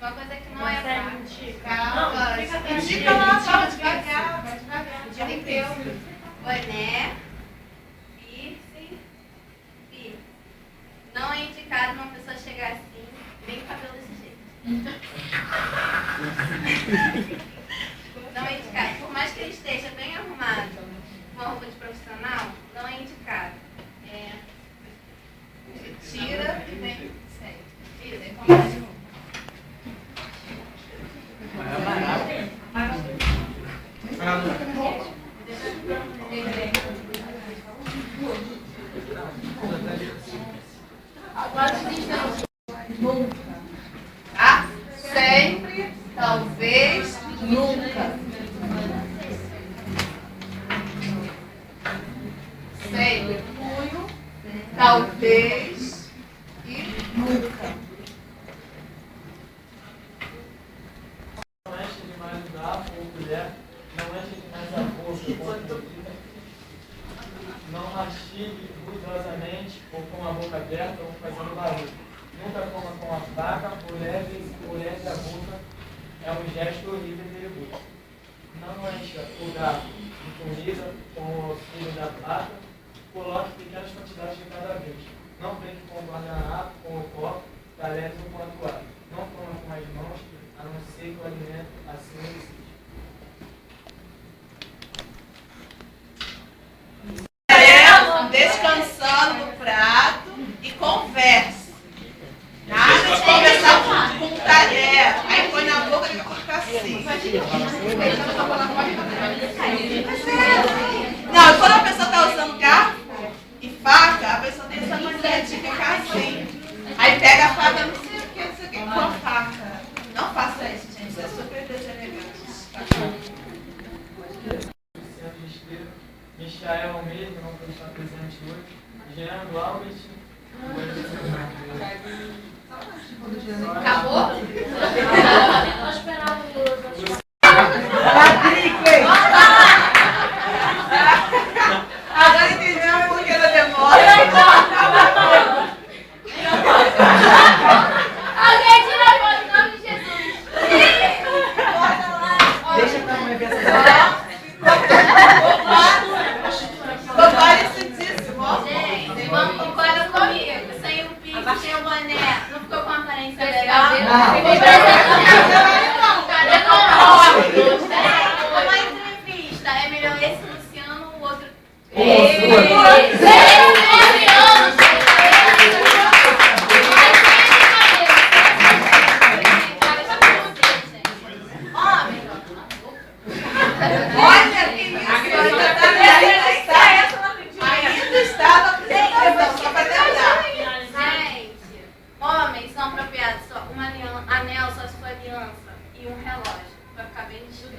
Uma coisa que não é prática. Calma, indica lá, calma, devagar, vai devagar. Entendeu? Boné, piercing, piercing. Não é indicado uma pessoa chegar assim, bem com o cabelo desse jeito. Não é indicado. Por mais que ele esteja bem arrumado, com uma roupa de profissional, não é indicado. Tira e vem. Isso, é como de novo. Tá? Sempre, talvez, nunca. Sempre, punho, talvez e nunca. Não enche demais o garfo ou colher, não enche demais a boca ou a bebida, não mastigue ruidosamente ou com a boca aberta ou fazendo barulho. Nunca coma com a faca ou leve a boca, é um gesto horrível e perigoso. Não encha o garfo de comida com o auxílio da faca, coloque pequenas quantidades de cada vez. Não brinque com o guardanapo, com o copo, talheres ou com a toalha. Não coma com as mãos, a não ser que o alimento assim existe. Descansando no prato e converse. Nada de conversar com talher. Aí põe na boca e fica assim. Não, quando a pessoa está usando garfo e faca, a pessoa tem essa mania de ficar assim. Aí pega a faca, não sei o que, com a faca. Não faça isso, gente. Isso é super deselegante. Michael mesmo, não pode estar presente hoje. Jean Alves. Acabou? Eu esperava o Agora entendeu por que ela demora. Alguém tira a foto em nome de Jesus. Deixa pra mãe ver essa Ficou parecidíssimo, ó. Gente, vamos concorda comigo. Sem o piercing, sem o boné, não ficou com uma aparência legal? Ficou Uma entrevista, é melhor esse Luciano ou o outro? Olha que isso, ainda está na apresentação, só para lembrar. Gente, homens são apropriados só uma anel, só se for aliança, e um relógio, para ficar bem discreto.